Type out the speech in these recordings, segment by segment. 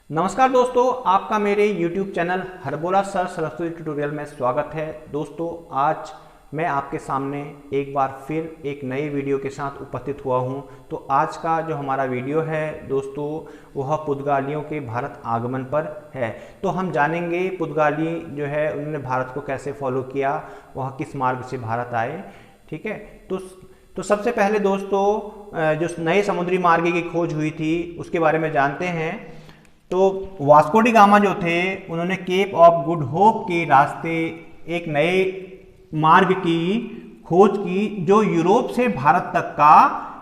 नमस्कार दोस्तों, आपका मेरे YouTube channel Harbola sir Saraswati tutorial में स्वागत है। दोस्तों, आज मैं आपके सामने एक बार फिर एक नए वीडियो के साथ उपस्थित हुआ हूं। तो आज का जो हमारा वीडियो है दोस्तों, वह पुर्तगालियों के भारत आगमन पर है। तो हम जानेंगे पुर्तगाली जो है उन्होंने भारत को कैसे फॉलो किया, वह किस मार्ग से भारत आए। ठीक है, तो सबसे पहले दोस्तों जो नए समुद्री मार्ग की खोज हुई थी उसके बारे में जानते हैं। तो वास्को डी गामा जो थे उन्होंने केप ऑफ गुड होप के रास्ते एक नए मार्ग की खोज की जो यूरोप से भारत तक का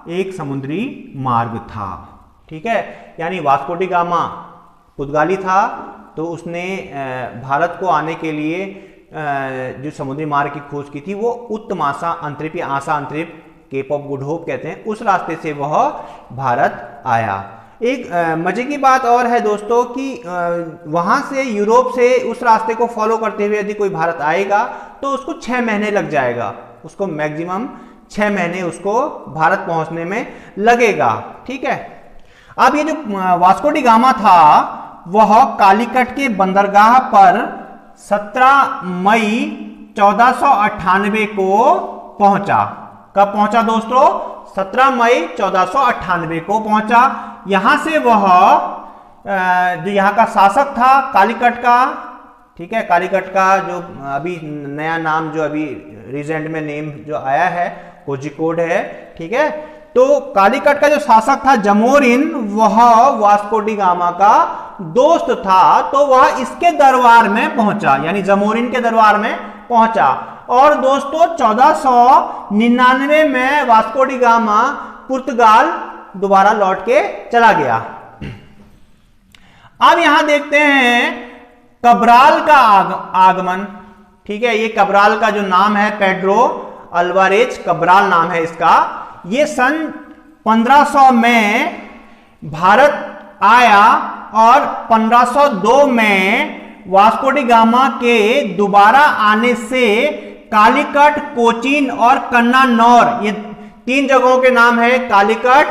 एक समुद्री मार्ग था। ठीक है, यानी वास्को डी गामा पुर्तगाली था, तो उसने भारत को आने के लिए जो समुद्री मार्ग की खोज की थी वो उत्तमाशा अंतरिप या आशा अंतरिप, केप ऑफ गुड होप कहते हैं, उस रास्ते से वह भारत आया। एक मजे की बात और है दोस्तों कि वहां से यूरोप से उस रास्ते को फॉलो करते हुए यदि कोई भारत आएगा तो उसको 6 महीने लग जाएगा, उसको मैक्सिमम 6 महीने उसको भारत पहुंचने में लगेगा। ठीक है, अब ये जो वास्को डी गामा था वह कालीकट के बंदरगाह पर 17 मई 1498 को पहुंचा। कब पहुंचा दोस्तों? 17 मई 1498 को पहुंचा। यहां से वह जो यहाँ का शासक था कालीकट का, ठीक है, कालीकट का जो अभी नया नाम जो अभी रिसेंट में नेम जो आया है कोझिकोड है। ठीक है, तो कालीकट का जो शासक था जमोरिन, वह वास्को डी गामा का दोस्त था, तो वह इसके दरबार में पहुंचा, यानी जमोरिन के दरबार में पहुंचा। और दोस्तों 1499 में वास्को डी गामा पुर्तगाल दोबारा लौट के चला गया। अब यहां देखते हैं कब्राल का आगमन। ठीक है, ये कब्राल का जो नाम है पेड्रो अल्वारेज कब्राल नाम है इसका। ये सन 1500 में भारत आया और 1502 में वास्को डी गामा के दोबारा आने से कालीकट, कोचीन और कन्नानौर, ये 3 जगहों के नाम है, कालीकट,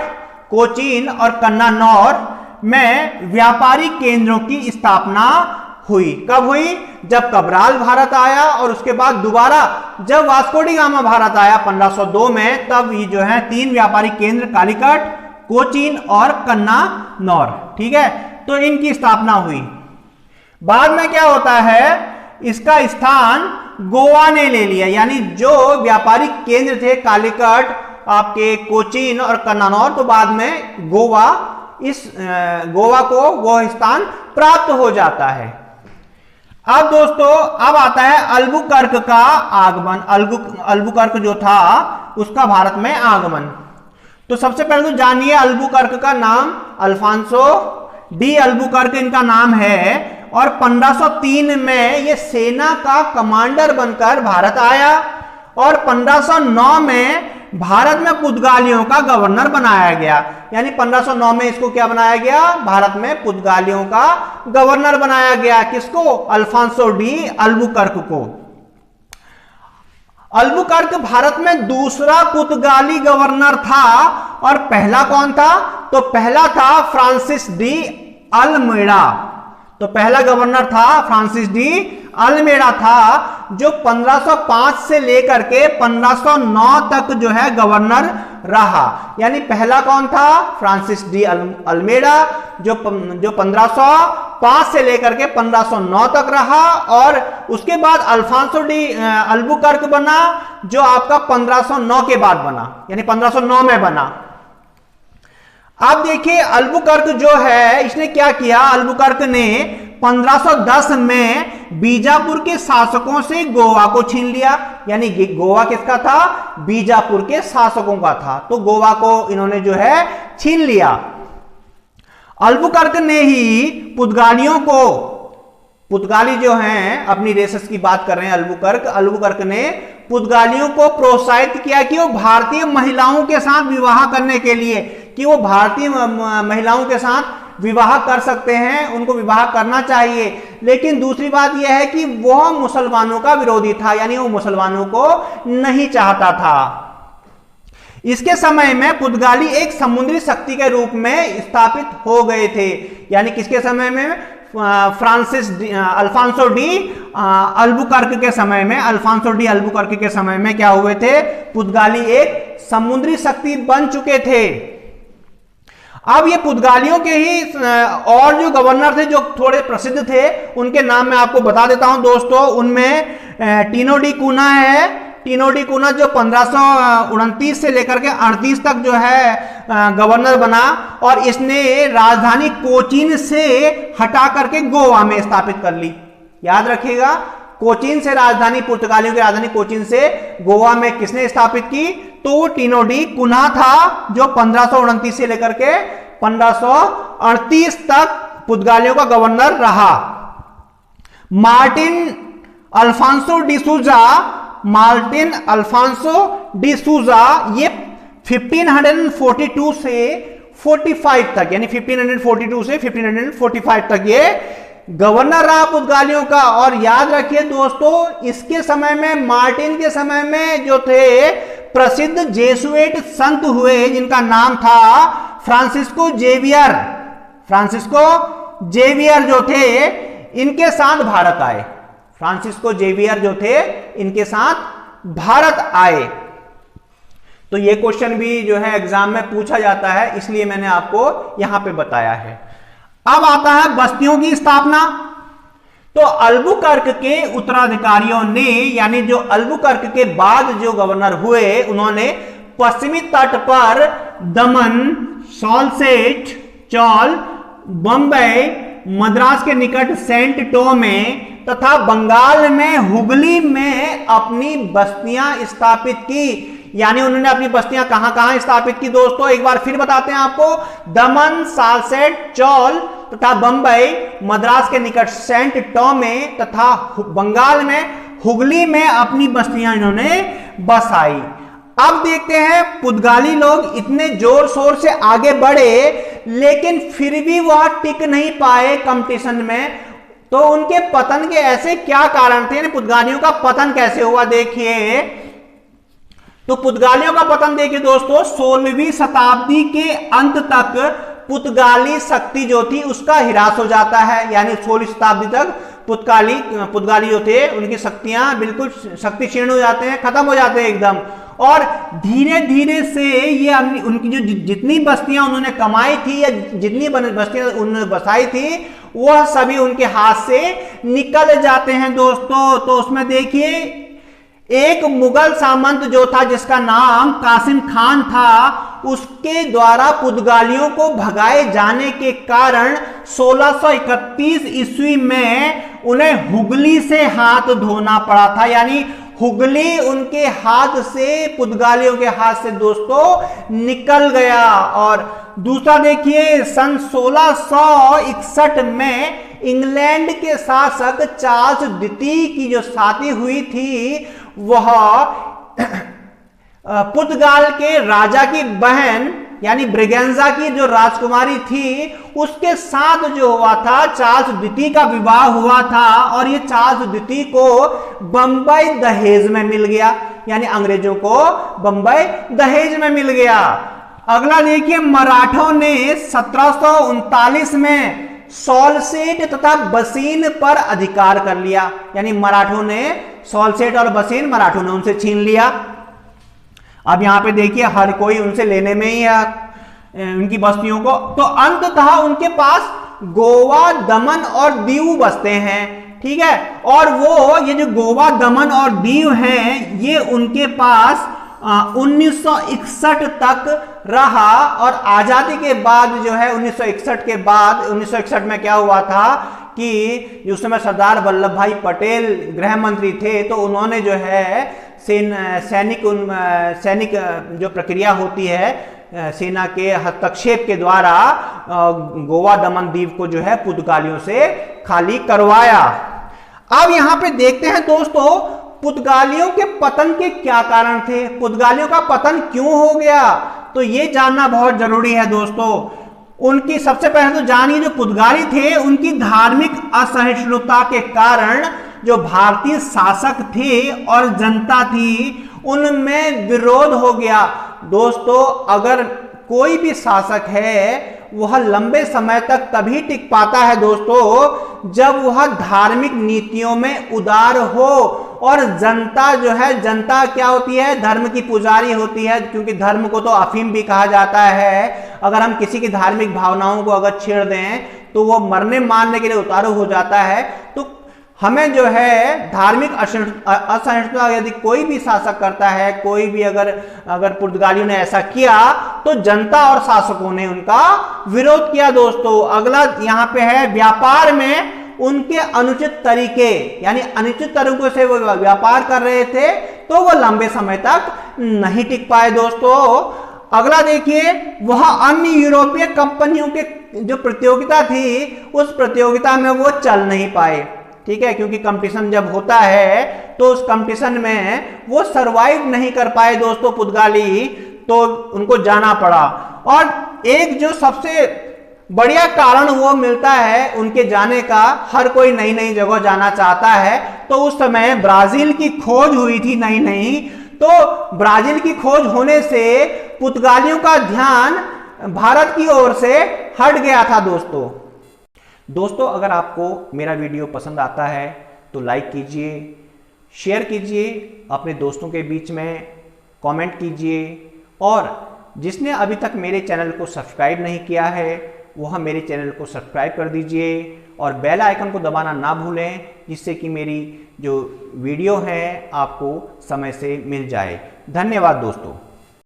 कोचीन और कन्नानौर में व्यापारिक केंद्रों की स्थापना हुई। कब हुई? जब कब्राल भारत आया और उसके बाद दोबारा जब वास्को डी गामा भारत आया 1502 में, तब ये जो है 3 व्यापारिक केंद्र कालीकट, कोचीन और कन्नानौर, ठीक है, तो इनकी स्थापना हुई। बाद में क्या होता है, इसका स्थान गोवा ने ले लिया, यानी जो व्यापारिक केंद्र थे कालीकट, आपके कोचीन और कन्नानौर, तो बाद में गोवा, इस गोवा को वो स्थान प्राप्त हो जाता है। अब दोस्तों अब आता है अल्बुकर्क का आगमन। अल्बुकर्क जो था उसका भारत में आगमन। तो सबसे पहले तो जानिए अल्बुकर्क का नाम, अल्फांसो डी अल्बुकर्क इनका नाम है। और 1503 में ये सेना का कमांडर बनकर भारत आया और 1509 में भारत में पुर्तगालियों का गवर्नर बनाया गया। यानी 1509 में इसको क्या बनाया गया? भारत में पुर्तगालियों का गवर्नर बनाया गया। किसको? अल्फांसो डी अल्बुकर्क को। अल्बुकर्क भारत में दूसरा पुर्तगाली गवर्नर था। और पहला कौन था? तो पहला था फ्रांसिस डी अल्मेडा। तो पहला गवर्नर था फ्रांसिस डी अल्मेडा था, जो 1505 से लेकर के 1509 तक जो है गवर्नर रहा। यानी पहला कौन था? फ्रांसिस डी अल्मेडा, जो 1505 से लेकर के 1509 तक रहा। और उसके बाद अल्फांसो डी अल्बुकर्क बना, जो आपका 1509 के बाद बना, यानी 1509 में बना। अब देखिए अल्बुकर्क जो है इसने क्या किया, अल्बुकर्क ने 1510 में बीजापुर के शासकों से गोवा को छीन लिया। यानी गोवा किसका था? बीजापुर के शासकों का था, तो गोवा को इन्होंने जो है छीन लिया। अल्बुकर्क ने ही पुर्तगालियों को, पुर्तगाली जो हैं, अपनी रेसस की बात कर रहे हैं अल्बुकर्क ने पुर्तगालियों को प्रोत्साहित किया कि वो भारतीय महिलाओं के साथ विवाह करने के लिए, कि वो भारतीय महिलाओं के साथ विवाह कर सकते हैं, उनको विवाह करना चाहिए। लेकिन दूसरी बात यह है कि वह मुसलमानों का विरोधी था, यानी वो मुसलमानों को नहीं चाहता था। इसके समय में पुर्तगाली एक समुद्री शक्ति के रूप में स्थापित हो गए थे। यानी किसके समय में? अल्फांसो डी अल्बुकर्क के समय में, अल्फांसो डी अल्बुकर्क के समय में क्या हुए थे? पुर्तगाली एक समुद्री शक्ति बन चुके थे। अब ये पुर्तगालियों के ही और जो गवर्नर थे जो थोड़े प्रसिद्ध थे, उनके नाम मैं आपको बता देता हूं दोस्तों। उनमें टीनो डी कूना है। टीनो डी कूना जो 1529 से लेकर के 38 तक जो है गवर्नर बना, और इसने राजधानी कोचीन से हटा करके गोवा में स्थापित कर ली। याद रखिएगा, कोचीन से राजधानी, पुर्तगालियों की राजधानी कोचीन से गोवा में किसने स्थापित की? तो टीनो डी कूना था, जो 1529 से लेकर के 1538 तक पुर्तगालियों का गवर्नर रहा। मार्टिन अल्फांसो डी सूजा ये 1542 से 45 तक, यानी 1542 से 1545 तक ये गवर्नर रहा पुर्तगालियों का। और याद रखिए दोस्तों, इसके समय में, मार्टिन के समय में जो थे प्रसिद्ध जेसुएट संत हुए, जिनका नाम था फ्रांसिस्को जेवियर जो थे, इनके साथ भारत आए। फ्रांसिस्को जेवियर जो थे, इनके साथ भारत आए। तो ये क्वेश्चन भी जो है एग्जाम में पूछा जाता है, इसलिए मैंने आपको यहां पे बताया है। अब आता है बस्तियों की स्थापना। तो अल्बुकर्क के उत्तराधिकारियों ने, यानी जो अल्बुकर्क के बाद जो गवर्नर हुए, उन्होंने पश्चिमी तट पर दमन, सॉल्सेट, चौल, बंबई, मद्रास के निकट सेंट टोमे तथा बंगाल में हुगली में अपनी बस्तियां स्थापित की। यानी उन्होंने अपनी बस्तियां कहां स्थापित की दोस्तों? एक बार फिर बताते हैं आपको। दमन, सालसेट, चौल तथा बंबई, मद्रास के निकट सेंट टोमे तथा बंगाल में हुगली में अपनी बस्तियां इन्होंने बसाई। अब देखते हैं, पुर्तगाली लोग इतने जोर शोर से आगे बढ़े, लेकिन फिर भी वह टिक नहीं पाए कंपटीशन में। तो उनके पतन के ऐसे क्या कारण थे? पुर्तगालियों का पतन कैसे हुआ देखिए। तो पुर्तगालियों का पतन देखिए दोस्तों, 16वीं शताब्दी के अंत तक पुर्तगाली शक्ति जो थी उसका ह्रास हो जाता है। यानी 16वीं शताब्दी तक पुर्तगाली जो थे, उनकी शक्तियां बिल्कुल शक्ति क्षीण हो जाते हैं, खत्म हो जाते हैं एकदम। और धीरे धीरे से ये उनकी जो जितनी बस्तियां उन्होंने कमाई थी या जितनी बस्तियां उन्होंने बसाई थी, वह सभी उनके हाथ से निकल जाते हैं दोस्तों। तो उसमें देखिए, एक मुगल सामंत जो था, जिसका नाम कासिम खान था, उसके द्वारा पुर्तगालियों को भगाए जाने के कारण 1631 ईस्वी में उन्हें हुगली से हाथ धोना पड़ा था। यानी हुगली उनके हाथ से, पुर्तगालियों के हाथ से दोस्तों निकल गया। और दूसरा देखिए, सन 1661 में इंग्लैंड के शासक चार्ल्स द्वितीय की जो शादी हुई थी, वह पुर्तगाल के राजा की बहन यानी ब्रिगेंजा की जो राजकुमारी थी, उसके साथ जो हुआ था, चार्ल्स द्वितीय का विवाह हुआ था। और ये चार्ल्स द्वितीय को बंबई दहेज में मिल गया, यानी अंग्रेजों को बंबई दहेज में मिल गया। अगला देखिए, मराठों ने 1739 में सॉल्सेट तथा बसीन पर अधिकार कर लिया। यानी मराठों ने सॉल्सेट और बसीन मराठों ने उनसे छीन लिया। अब यहां पे देखिए, हर कोई उनसे लेने में ही है उनकी बस्तियों को। तो अंततः उनके पास गोवा, दमन और दीव बसते हैं, ठीक है। और वो ये जो गोवा, दमन और दीव हैं, ये उनके पास 1961 तक रहा। और आजादी के बाद जो है 1961 के बाद, 1961 में क्या हुआ था कि उस समय सरदार वल्लभ भाई पटेल गृह मंत्री थे, तो उन्होंने जो है सैनिक जो प्रक्रिया होती है सेना के हस्तक्षेप के द्वारा गोवा, दमन, दीव को जो है पुर्तगालियों से खाली करवाया। अब यहां पे देखते हैं दोस्तों, पुर्तगालियों के पतन के क्या कारण थे, पुर्तगालियों का पतन क्यों हो गया, तो ये जानना बहुत जरूरी है दोस्तों। उनकी सबसे पहले तो जानिए, जो पुर्तगाली थे, उनकी धार्मिक असहिष्णुता के कारण जो भारतीय शासक थे और जनता थी, उनमें विरोध हो गया। दोस्तों अगर कोई भी शासक है वह लंबे समय तक तभी टिक पाता है दोस्तों जब वह धार्मिक नीतियों में उदार हो। और जनता जो है, जनता क्या होती है, धर्म की पुजारी होती है, क्योंकि धर्म को तो अफीम भी कहा जाता है। अगर हम किसी की धार्मिक भावनाओं को अगर छेड़ दें तो वो मरने मारने के लिए उतारू हो जाता है। तो हमें जो है धार्मिक असहिष्णुता यदि कोई भी शासक करता है, कोई भी अगर पुर्तगालियों ने ऐसा किया तो जनता और शासकों ने उनका विरोध किया दोस्तों। अगला यहां पे है, व्यापार में उनके अनुचित तरीके, यानी अनुचित तरीकों से वो व्यापार कर रहे थे तो वो लंबे समय तक नहीं टिक पाए दोस्तों। अगला देखिए, वह अन्य यूरोपीय कंपनियों के जो प्रतियोगिता थी उस प्रतियोगिता में वो चल नहीं पाए। ठीक है, क्योंकि कंपटीशन जब होता है तो उस कंपटीशन में वो सरवाइव नहीं कर पाए दोस्तों पुर्तगाली, तो उनको जाना पड़ा। और एक जो सबसे बढ़िया कारण वो मिलता है उनके जाने का, हर कोई नई नई जगह जाना चाहता है। तो उस समय ब्राजील की खोज हुई थी नई नई, तो ब्राजील की खोज होने से पुर्तगालियों का ध्यान भारत की ओर से हट गया था दोस्तों अगर आपको मेरा वीडियो पसंद आता है तो लाइक कीजिए, शेयर कीजिए अपने दोस्तों के बीच में, कमेंट कीजिए, और जिसने अभी तक मेरे चैनल को सब्सक्राइब नहीं किया है वह मेरे चैनल को सब्सक्राइब कर दीजिए और बेल आइकन को दबाना ना भूलें, जिससे कि मेरी जो वीडियो है आपको समय से मिल जाए। धन्यवाद दोस्तों।